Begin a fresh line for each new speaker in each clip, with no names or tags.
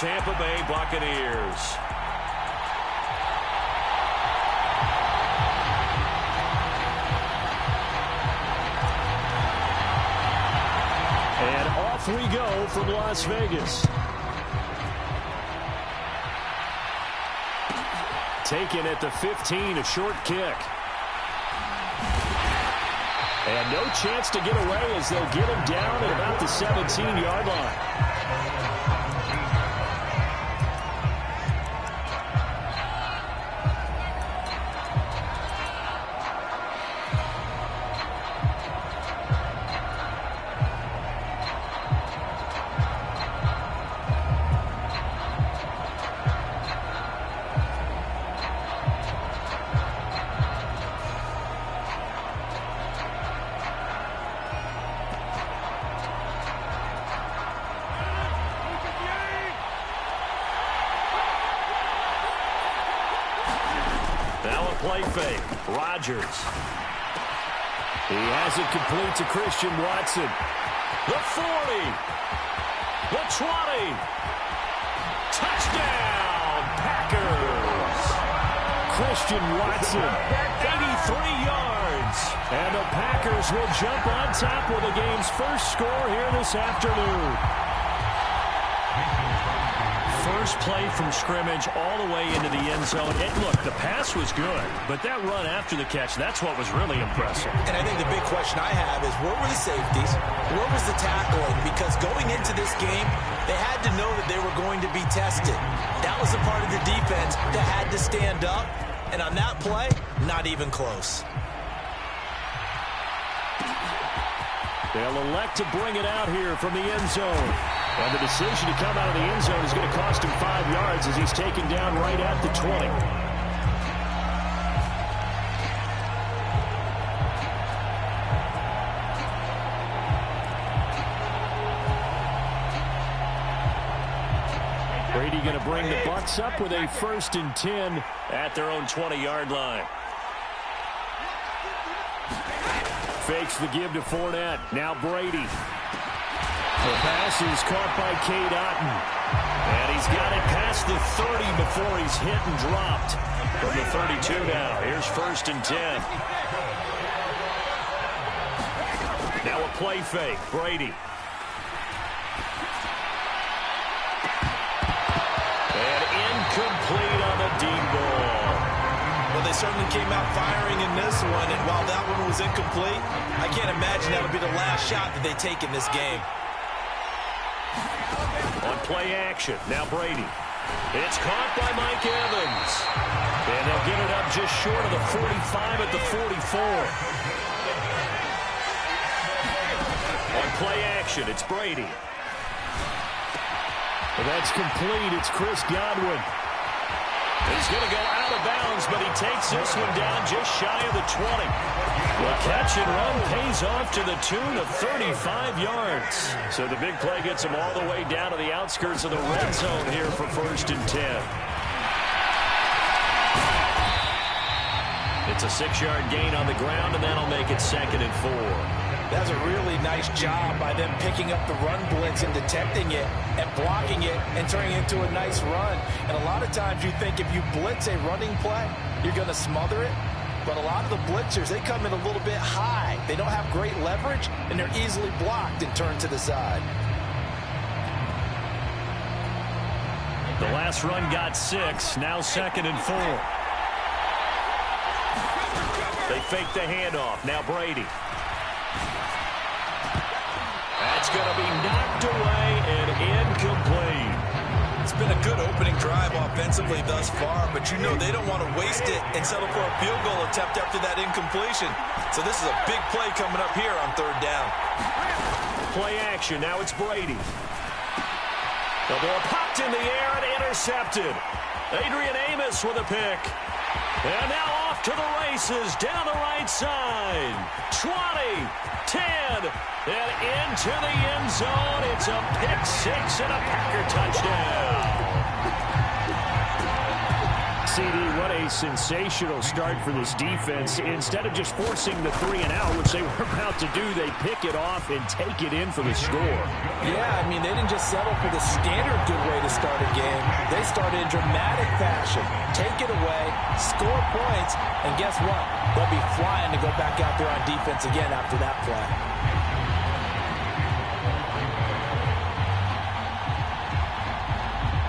Tampa Bay Buccaneers. And off we go from Las Vegas. Taken at the 15, a short kick. And no chance to get away as they'll get him down at about the 17-yard line. Play fake. Rodgers. He has it complete to Christian Watson. The 40. The 20. Touchdown, Packers. Christian Watson, 83 yards. And the Packers will jump on top with the game's first score here this afternoon. First play from scrimmage all the way into the end zone. And look, the pass was good, but that run after the catch, that's what was really impressive.
And I think the big question I have is, where were the safeties? Where was the tackling? Because going into this game, they had to know that they were going to be tested. That was the part of the defense that had to stand up. And on that play, not even close.
They'll elect to bring it out here from the end zone. And the decision to come out of the end zone is going to cost him 5 yards as he's taken down right at the 20. Brady going to bring the Bucs up with a 1st and 10 at their own 20-yard line. Fakes the give to Fournette. Now Brady. The pass is caught by Cade Otton. And he's got it past the 30 before he's hit and dropped. From the 32 now. Here's 1st and 10. Now a play fake. Brady. And incomplete on the deep ball.
Well, they certainly came out firing in this one. And while that one was incomplete, I can't imagine that'll be the last shot that they take in this game.
On play action, now Brady. It's caught by Mike Evans. And they'll get it up just short of the 45 at the 44. On play action, it's Brady. And that's complete. It's Chris Godwin. He's going to go out of bounds, but he takes this one down just shy of the 20. The catch and run pays off to the tune of 35 yards. So the big play gets him all the way down to the outskirts of the red zone here for 1st and 10. It's a 6-yard gain on the ground, and that'll make it 2nd and 4.
That's a really nice job by them picking up the run blitz and detecting it and blocking it and turning it into a nice run. And a lot of times you think if you blitz a running play, you're going to smother it. But a lot of the blitzers, they come in a little bit high. They don't have great leverage, and they're easily blocked and turned to the side.
The last run got 6, now 2nd and 4. They fake the handoff, now Brady. That's going to be knocked away and incomplete.
It's been a good opening drive offensively thus far, but you know they don't want to waste it and settle for a field goal attempt after that incompletion. So this is a big play coming up here on 3rd down.
Play action. Now it's Brady. The ball popped in the air and intercepted. Adrian Amos with a pick. And now off to the races down the right side. 20, 10, and into the end zone. It's a pick 6 and a Packer touchdown. CD, what a sensational start for this defense. Instead of just forcing the 3-and-out, which they were about to do, they pick it off and take it in for the score.
Yeah, I mean, they didn't just settle for the standard good way to start a game. They started in dramatic fashion. Take it away, score points, and guess what? They'll be flying to go back out there on defense again after that play.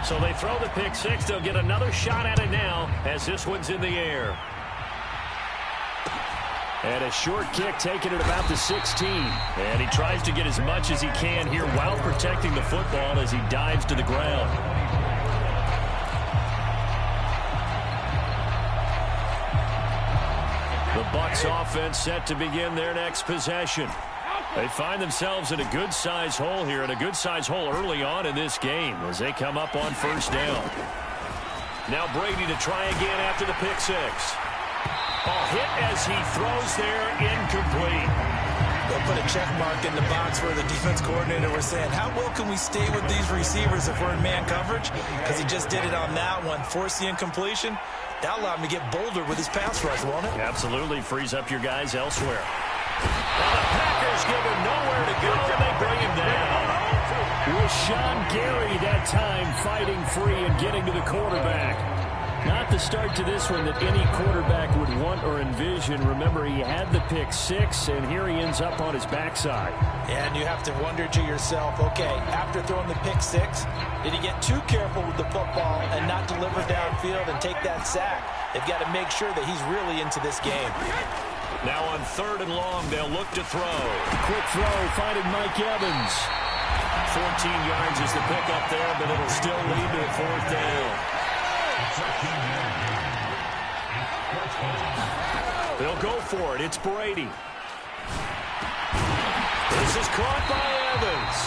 So they throw the pick six. They'll get another shot at it now as this one's in the air. And a short kick taken at about the 16. And he tries to get as much as he can here while protecting the football as he dives to the ground. The Bucs offense set to begin their next possession. They find themselves in a good-sized hole here, and a good-sized hole early on in this game as they come up on first down. Now Brady to try again after the pick six. A hit as he throws there, incomplete.
They'll put a check mark in the box where the defense coordinator was saying, how well can we stay with these receivers if we're in man coverage? Because he just did it on that one, forced the incompletion. That allowed him to get bolder with his pass rush, won't it?
Absolutely, frees up your guys elsewhere. Well, the Packers give him nowhere to go, and they bring him down. With Sean Gary that time fighting free and getting to the quarterback. Not the start to this one that any quarterback would want or envision. Remember, he had the pick six, and here he ends up on his backside.
Yeah, and you have to wonder to yourself, okay, after throwing the pick six, did he get too careful with the football and not deliver downfield and take that sack? They've got to make sure that he's really into this game.
Now on 3rd and long, they'll look to throw.
Quick throw, finding Mike Evans.
14 yards is the pickup there, but it'll still lead to a 4th down. They'll go for it. It's Brady. This is caught by Evans.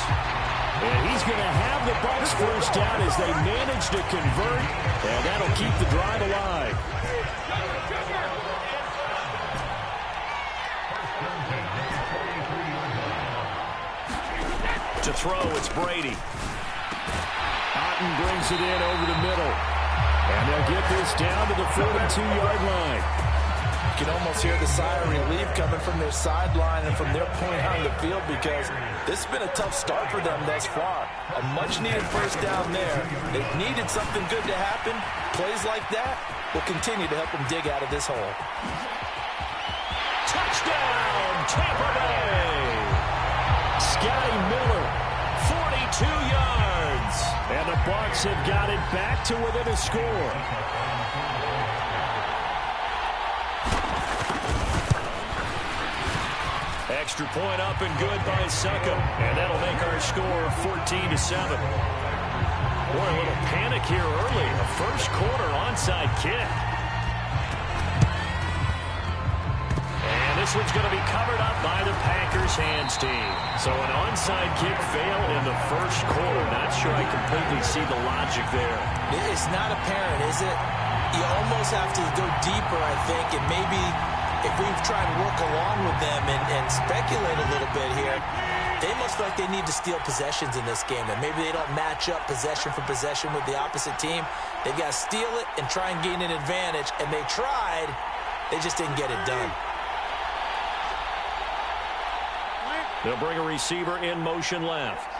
And he's going to have the Bucs first down as they manage to convert, and that'll keep the drive alive.
To throw, it's Brady.
Otten brings it in over the middle. And they'll get this down to the 42-yard line.
You can almost hear the sigh of relief coming from their sideline and from their point on the field because this has been a tough start for them thus far. A much-needed first down there. They needed something good to happen. Plays like that will continue to help them dig out of this hole.
Touchdown, Tampa Bay!
Scotty Miller,
42 yards.
and the Bucs have got it back to within a score.
Extra point up and good by Suckham, and that'll make our score 14-7. Boy, a little panic here early. A first quarter onside kick. This one's going to be covered up by the Packers hands team. So an onside kick fail in the first quarter. Not sure I completely see the logic there.
It's not apparent, is it? You almost have to go deeper, I think, and maybe if we try to work along with them and speculate a little bit here, they must feel like they need to steal possessions in this game, and maybe they don't match up possession for possession with the opposite team. They've got to steal it and try and gain an advantage, and they tried. They just didn't get it done.
They'll bring a receiver in motion left.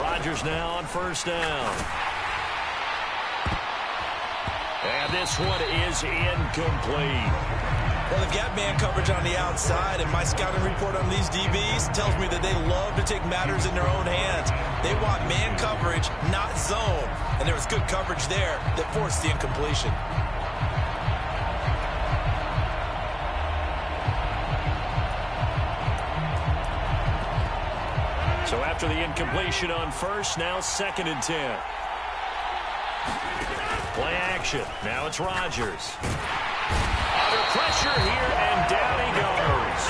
Rodgers now on first down. And this one is incomplete.
Well, they've got man coverage on the outside, and my scouting report on these DBs tells me that they love to take matters in their own hands. They want man coverage, not zone. And there was good coverage there that forced the incompletion.
So after the incompletion on first, now 2nd and 10. Play action. Now it's Rodgers. Under pressure here, and down he goes.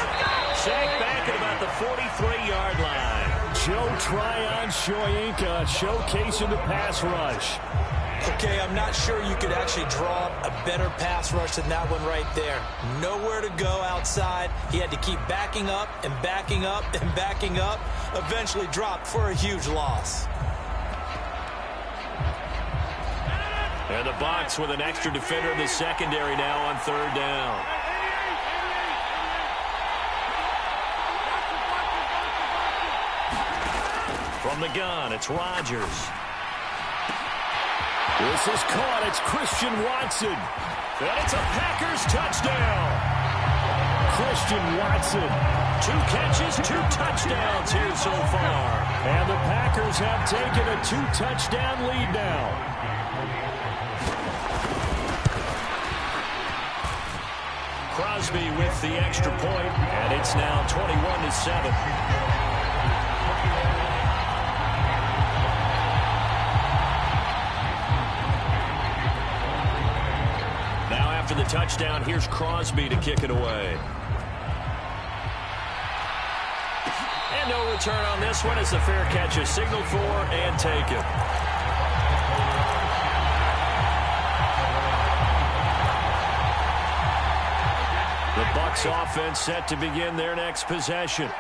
Sacked back at about the 43-yard line.
Joe Tryon-Shoyinka showcasing the pass rush.
Okay, I'm not sure you could actually draw a better pass rush than that one right there. Nowhere to go outside. He had to keep backing up and backing up and backing up. Eventually dropped for a huge loss.
And And the Bucs with an extra defender in the secondary now on third down. From the gun, it's Rodgers.
This is caught. It's Christian Watson.
And it's a Packers touchdown.
Christian Watson.
2 catches, 2 touchdowns here so far.
And the Packers have taken a 2-touchdown lead now.
Crosby with the extra point, and it's now 21-7. After the touchdown, here's Crosby to kick it away. And no return on this one as the fair catch is signaled for and taken. The Bucs offense set to begin their next possession.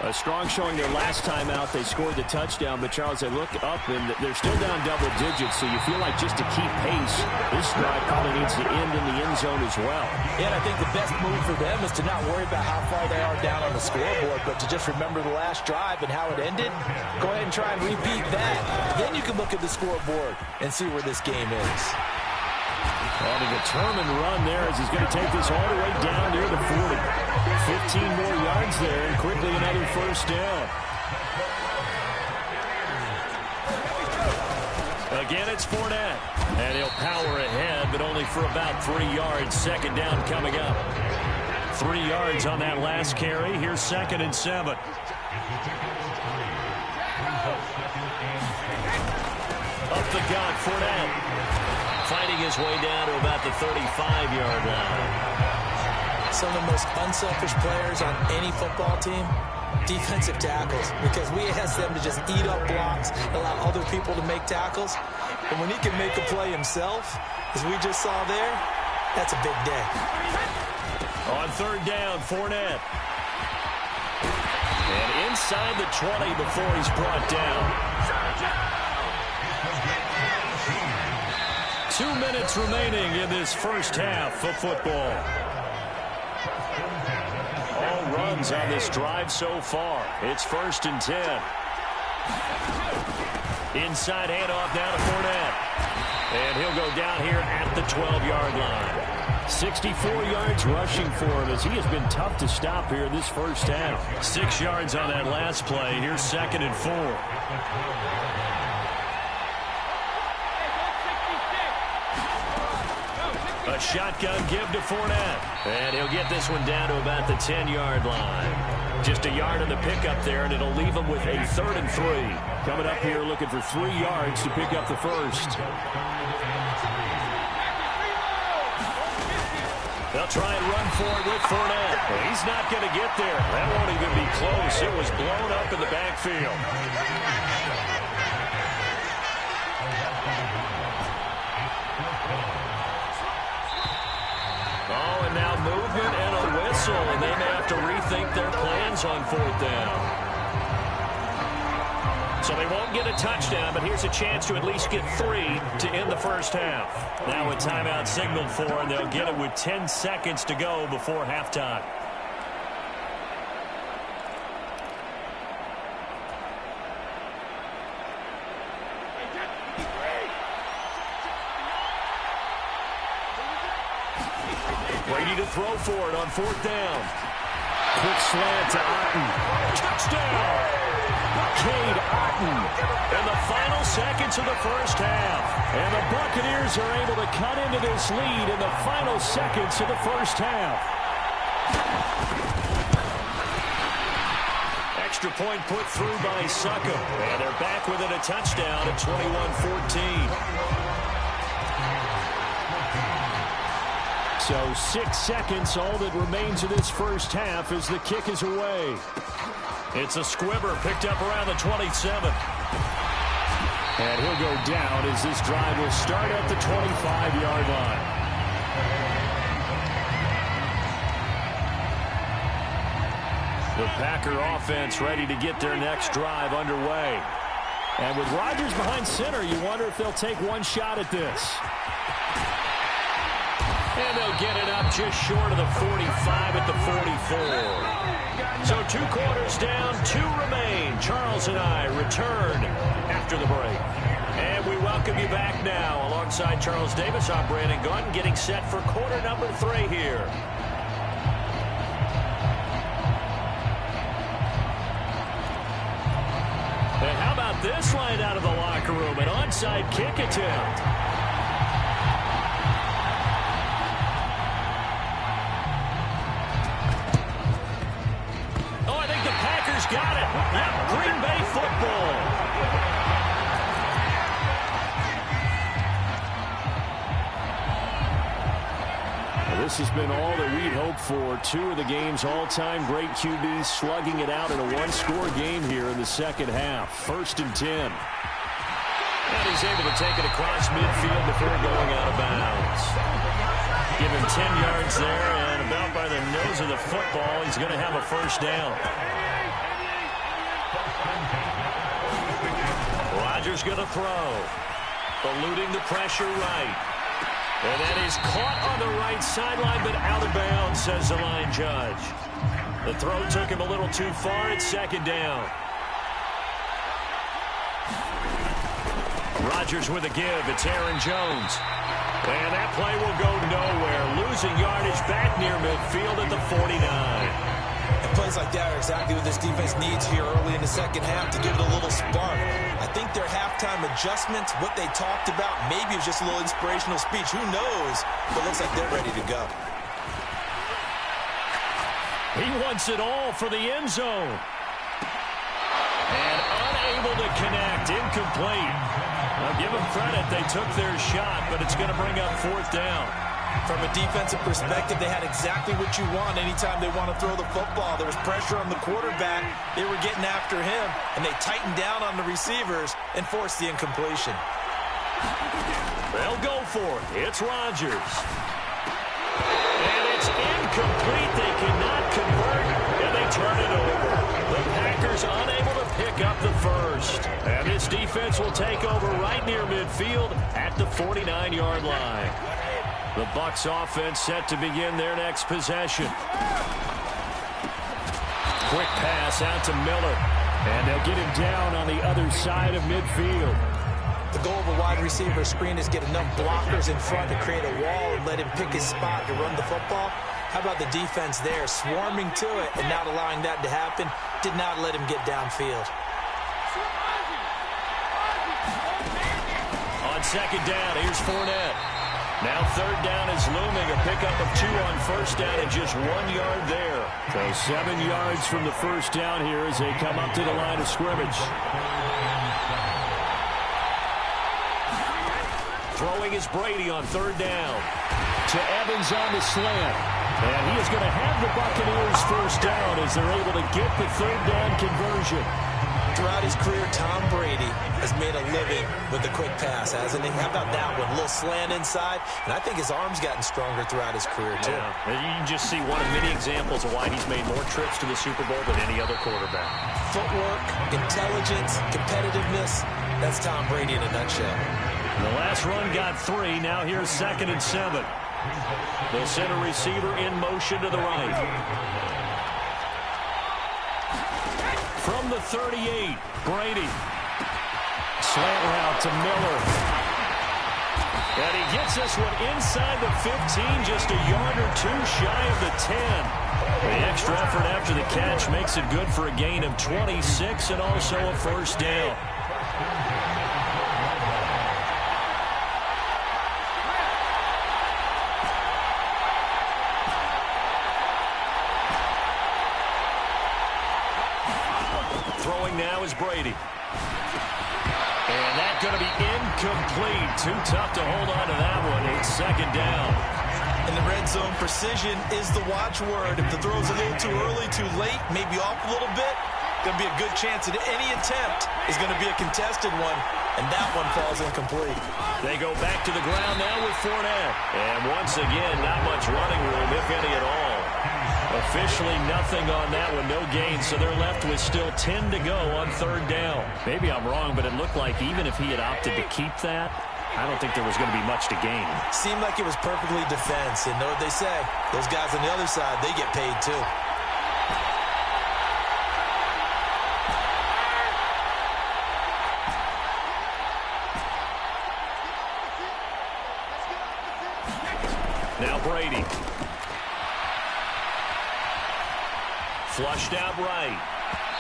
A strong showing their last time out. They scored the touchdown, but Charles, they look up and they're still down double digits, so you feel like just to keep pace, this drive probably needs to end in the end zone as well.
Yeah, and I think the best move for them is to not worry about how far they are down on the scoreboard, but to just remember the last drive and how it ended. Go ahead and try and repeat that. Then you can look at the scoreboard and see where this game is.
On a determined run there as he's going to take this all the way down near the 40. 15 more yards there and quickly another first down.
Again, it's Fournette. And he'll power ahead, but only for about 3 yards. Second down coming up. 3 yards on that last carry. Here's 2nd and 7. Up the gut, Fournette. Fighting his way down to about the 35-yard line.
Some of the most unselfish players on any football team, defensive tackles, because we ask them to just eat up blocks, allow other people to make tackles. But when he can make a play himself, as we just saw there, that's a big day.
On third down, Fournette. And inside the 20 before he's brought down. 2 minutes remaining in this first half of football. All runs on this drive so far. It's 1st and 10. Inside handoff now to Fournette. And he'll go down here at the 12-yard line.
64 yards rushing for him as he has been tough to stop here in this first half.
6 yards on that last play. Here's 2nd and 4. A shotgun give to Fournette. And he'll get this one down to about the 10-yard line. Just a yard on the pickup there, and it'll leave him with a 3rd and 3.
Coming up here looking for 3 yards to pick up the first.
They'll try and run for it with Fournette. He's not going to get there. That won't even be close. It was blown up in the backfield. Oh, and now movement and a whistle, and they may have to rethink their plans on 4th down. So they won't get a touchdown, but here's a chance to at least get 3 to end the first half. Now a timeout signaled for, and they'll get it with 10 seconds to go before halftime. Ready to throw for it on 4th down.
Quick slant to Otten.
Touchdown!
Cade Otten.
In the final seconds of the first half.
And the Buccaneers are able to cut into this lead in the final seconds of the first half.
Extra point put through by Suckum. And they're back within a touchdown at 21-14.
So 6 seconds, all that remains of this first half as the kick is away.
It's a squibber picked up around the 27.
And he'll go down as this drive will start at the 25-yard line.
The Packer offense ready to get their next drive underway.
And with Rodgers behind center, you wonder if they'll take one shot at this.
And they'll get it up just short of the 45 at the 44. So 2 quarters down, 2 remain. Charles and I return after the break. And we welcome you back now. Alongside Charles Davis, I'm Brandon Gaudin, getting set for quarter number 3 here. And how about this line out of the locker room? An onside kick attempt. Oh, I think the Packers got it. Yep, Green Bay football. This has been all that we'd hoped for. 2 of the game's all-time great QBs slugging it out in a one-score game here in the second half. 1st and 10. And he's able to take it across midfield before going out of bounds. Give him 10 yards there, and about by the nose of the football, he's going to have a first down. Rodgers going to throw. Eluding the pressure right. And that is caught on the right sideline, but out of bounds, says the line judge. The throw took him a little too far. It's 2nd down. Rodgers with a give. It's Aaron Jones. And that play will go nowhere. Losing yardage back near midfield at the 49.
And plays like that are exactly what this defense needs here early in the second half to give it a little spark. I think their halftime adjustments, what they talked about, maybe it was just a little inspirational speech. Who knows? But it looks like they're ready to go.
He wants it all for the end zone. And unable to connect. Incomplete. I'll give them credit. They took their shot, but it's going to bring up 4th down.
From a defensive perspective, they had exactly what you want anytime they want to throw the football. There was pressure on the quarterback. They were getting after him, and they tightened down on the receivers and forced the incompletion.
They'll go for it. It's Rodgers. And it's incomplete. They cannot convert, and they turn it over. The Packers unable to pick up the first. And this defense will take over right near midfield at the 49-yard line. The Bucs offense set to begin their next possession. Quick pass out to Miller. And they'll get him down on the other side of midfield.
The goal of a wide receiver screen is get enough blockers in front to create a wall and let him pick his spot to run the football. How about the defense there, swarming to it and not allowing that to happen? Did not let him get downfield.
On 2nd down, here's Fournette. Now 3rd down is looming. A pickup of 2 on 1st down and just 1 yard there. So 7 yards from the first down here as they come up to the line of scrimmage. Throwing is Brady on 3rd down. To Evans on the slant. And he is going to have the Buccaneers first down as they're able to get the 3rd down conversion.
Throughout his career, Tom Brady has made a living with the quick pass, hasn't he? How about that one? A little slant inside, and I think his arm's gotten stronger throughout his career, too.
Yeah, you can just see one of many examples of why he's made more trips to the Super Bowl than any other quarterback.
Footwork, intelligence, competitiveness, that's Tom Brady in a nutshell.
The last run got 3. Now here's 2nd and 7. The center receiver in motion to the right. From the 38, Brady. Slant route to Miller. And he gets this one inside the 15, just a yard or 2 shy of the 10. The extra effort after the catch makes it good for a gain of 26 and also a first down. Throwing now is Brady. And that's going to be incomplete. Too tough to hold on to that one. It's 2nd down.
In the red zone, precision is the watchword. If the throw's a little too early, too late, maybe off a little bit, going to be a good chance that any attempt is going to be a contested one, and that one falls incomplete.
They go back to the ground now with Fournette. And once again, not much running room, if any at all. Officially nothing on that one, no gain, so they're left with still 10 to go on 3rd down. Maybe I'm wrong, but it looked like even if he had opted to keep that, I don't think there was going to be much to gain.
Seemed like it was perfectly defense. And know what they say? Those guys on the other side, they get paid too.
Now Brady. Flushed out right.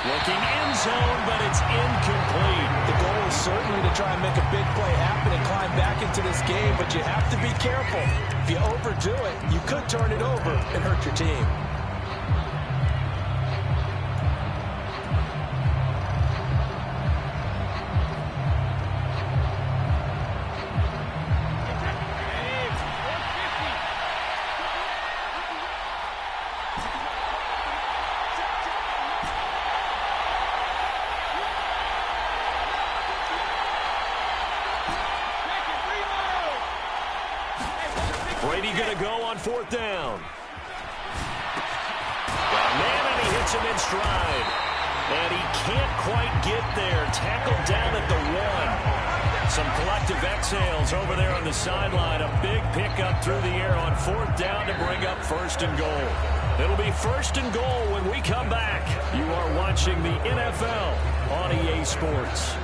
Looking end zone, but it's incomplete.
The goal is certainly to try and make a big play happen and climb back into this game, but you have to be careful. If you overdo it, you could turn it over and hurt your team.
Brady going to go on fourth down. Got a man, and he hits him in stride. And he can't quite get there. Tackled down at the 1. Some collective exhales over there on the sideline. A big pickup through the air on fourth down to bring up first and goal. It'll be first and goal when we come back. You are watching the NFL on EA Sports.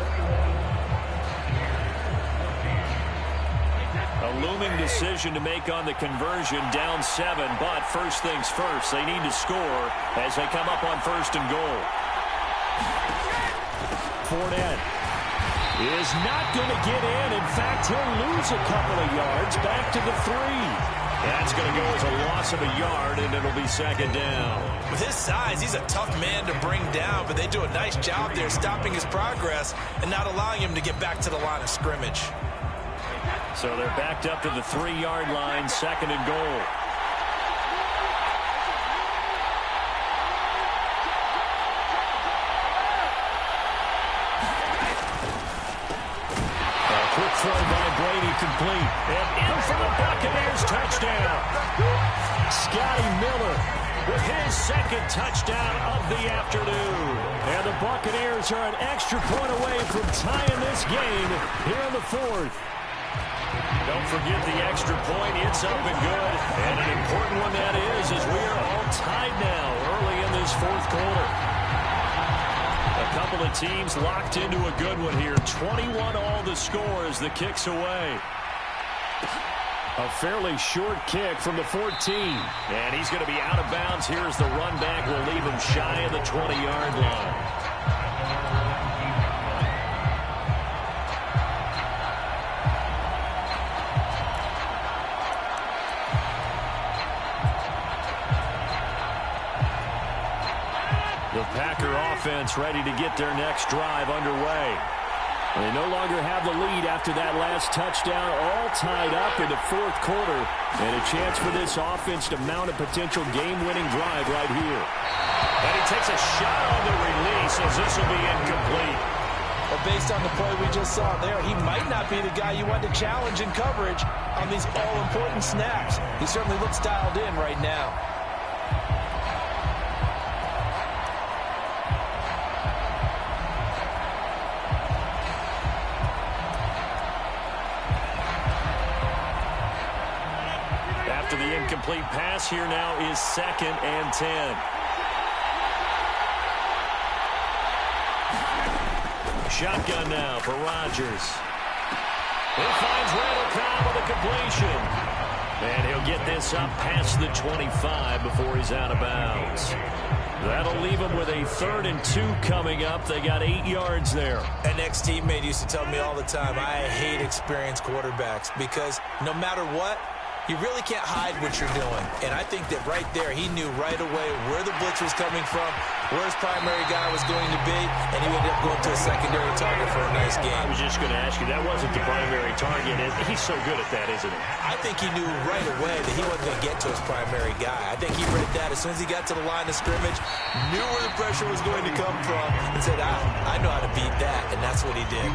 A looming decision to make on the conversion, down 7, but first things first, they need to score as they come up on first and goal. Fournette is not going to get in. In fact, he'll lose a couple of yards back to the 3. That's going to go as a loss of a yard, and it'll be second down.
With his size, he's a tough man to bring down, but they do a nice job there stopping his progress and not allowing him to get back to the line of scrimmage.
So they're backed up to the 3-yard line, second and goal. A quick throw by Brady, complete. And in for the Buccaneers, touchdown. Scotty Miller with his second touchdown of the afternoon. And the Buccaneers are an extra point away from tying this game here in the 4th. Don't forget the extra point. It's up and good. And an important one that is, as we are all tied now early in this 4th quarter. A couple of teams locked into a good one here. 21 all the score as the kick's away. A fairly short kick from the 14. And he's going to be out of bounds. Here's the run back. We'll leave him shy of the 20-yard line. The Packer offense ready to get their next drive underway. They no longer have the lead after that last touchdown, all tied up in the 4th quarter. And a chance for this offense to mount a potential game-winning drive right here. And he takes a shot on the release as this will be incomplete.
Well, based on the play we just saw there, he might not be the guy you want to challenge in coverage on these all-important snaps. He certainly looks dialed in right now.
The incomplete pass here now is 2nd and 10. Shotgun now for Rodgers. He finds Randall Cobb with a completion. And he'll get this up past the 25 before he's out of bounds. That'll leave him with a 3rd and 2 coming up. They got 8 yards there.
An ex-teammate used to tell me all the time, I hate experienced quarterbacks because no matter what, you really can't hide what you're doing. And I think that right there, he knew right away where the blitz was coming from, where his primary guy was going to be, and he ended up going to a secondary target for a nice game.
I was just going to ask you, that wasn't the primary target. He's so good at that, isn't he?
I think he knew right away that he wasn't going to get to his primary guy. I think he read that as soon as he got to the line of scrimmage, knew where the pressure was going to come from, and said, I know how to beat that, and that's what he did.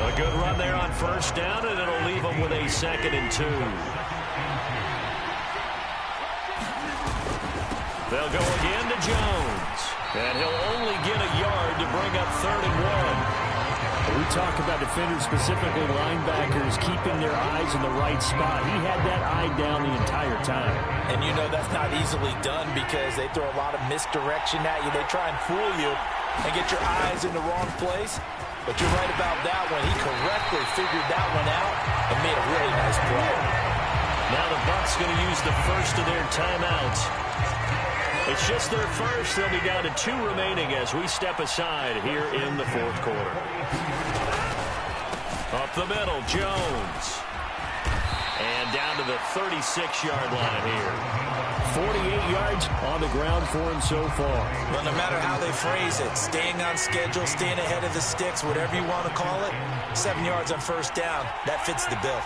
A good run there on first down, and it'll leave him with a 2nd and 2. They'll go again to Jones. And he'll only get a yard to bring up 3rd and 1.
We talk about defenders, specifically linebackers, keeping their eyes in the right spot. He had that eye down the entire time.
And you know that's not easily done because they throw a lot of misdirection at you. They try and fool you and get your eyes in the wrong place. But you're right about that one. He correctly figured that one out and made a really nice play.
Now the Bucs going to use the first of their timeouts. It's just their first. They'll be down to 2 remaining as we step aside here in the fourth quarter. Up the middle, Jones. And down to the 36-yard line here.
48 yards on the ground for him so far.
Well, no matter how they phrase it, staying on schedule, staying ahead of the sticks, whatever you want to call it, 7 yards on first down, that fits the bill.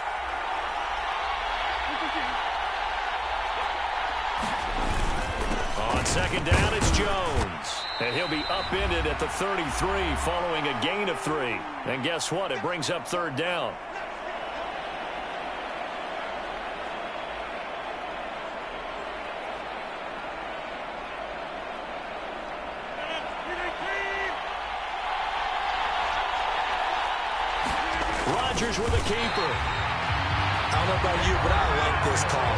On second down, it's Jones. And he'll be upended at the 33 following a gain of 3. And guess what? It brings up third down. Rodgers with a keeper.
I don't know about you, but I like this call.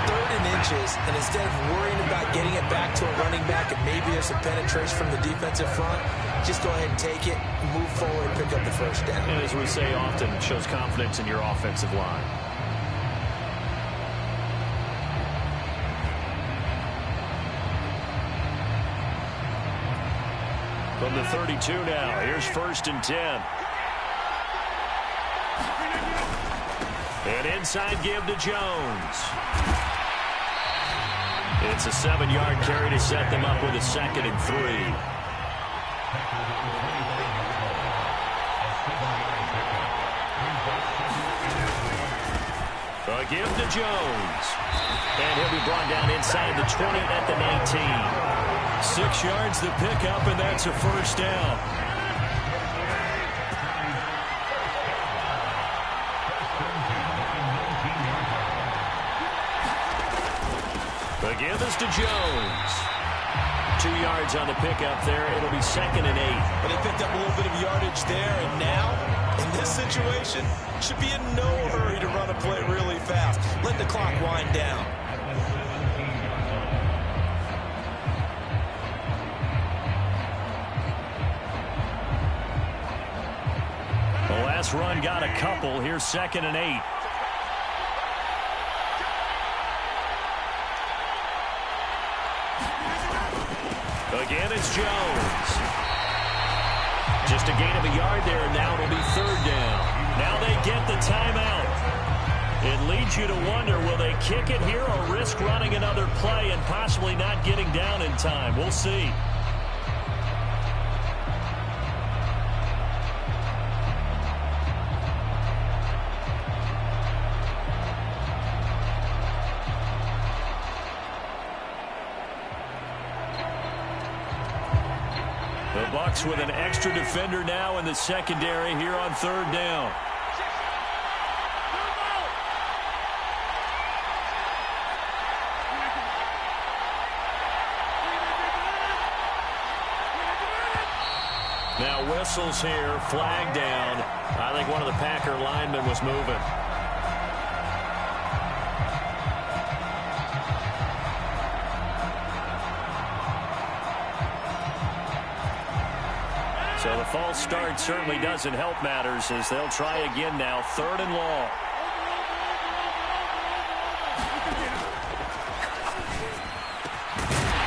3rd and inches, and instead of worrying about getting it back to a running back and maybe there's some penetration from the defensive front, just go ahead and take it, move forward, pick up the first down.
And as we say often, it shows confidence in your offensive line. From the 32 now, here's 1st and 10. An inside give to Jones. It's a 7-yard carry to set them up with a 2nd and 3. A give to Jones. And he'll be brought down inside the 20 at the 19. 6 yards the pickup, and that's a first down. The give is to Jones. 2 yards on the pickup there. It'll be 2nd and 8.
But they picked up a little bit of yardage there, and now, in this situation, should be in no hurry to run a play really fast. Let the clock wind down.
The last run got a couple. Here's 2nd and 8. Again, it's Jones. Just a gain of a yard there, and now it'll be 3rd down. Now they get the timeout. It leads you to wonder, will they kick it here or risk running another play and possibly not getting down in time? We'll see. The Bucs with an extra defender now in the secondary here on 3rd down. Now whistles here, flag down. I think one of the Packer linemen was moving. So the false start certainly doesn't help matters as they'll try again now, 3rd and long.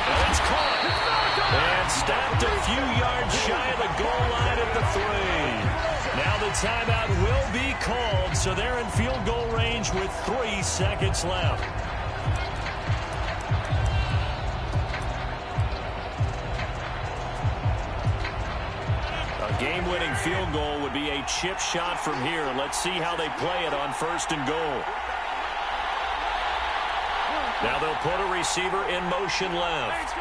And it's caught. And stopped a few yards shy of the goal line at the 3. Now the timeout will be called, so they're in field goal range with 3 seconds left. Game-winning field goal would be a chip shot from here. Let's see how they play it on 1st and goal. Now they'll put a receiver in motion left.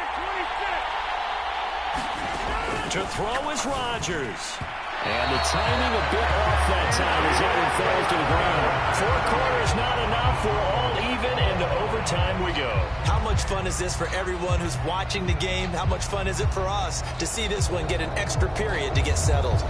To throw is Rodgers. And the timing a bit off that time as that one falls to the ground. 4 quarters not enough. We're all even, and to overtime we go.
How much fun is this for everyone who's watching the game? How much fun is it for us to see this one get an extra period to get settled?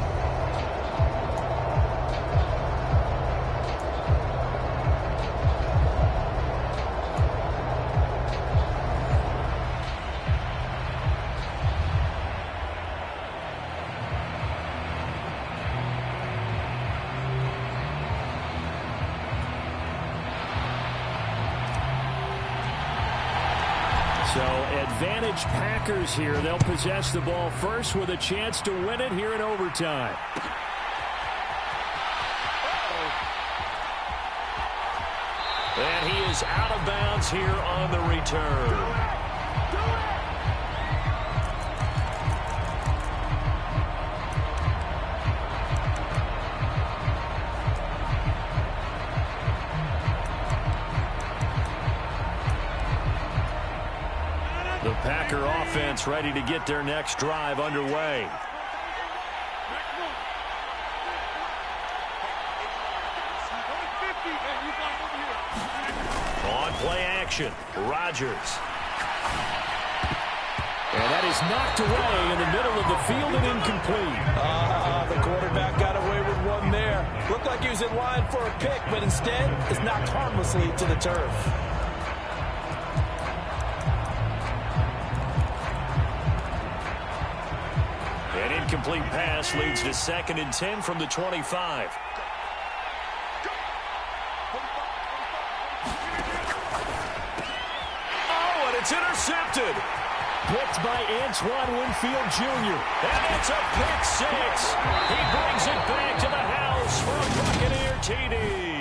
So advantage Packers here. They'll possess the ball first with a chance to win it here in overtime.
And he is out of bounds here on the return. The Packer offense ready to get their next drive underway. On play action, Rodgers.
And that is knocked away in the middle of the field and incomplete.
The quarterback got away with one there. Looked like he was in line for a pick, but instead is knocked harmlessly to the turf.
An incomplete pass leads to 2nd and 10 from the 25. Oh, and it's intercepted.
Picked by Antoine Winfield Jr.
And it's a pick six. He brings it back to the house for a Buccaneer TD.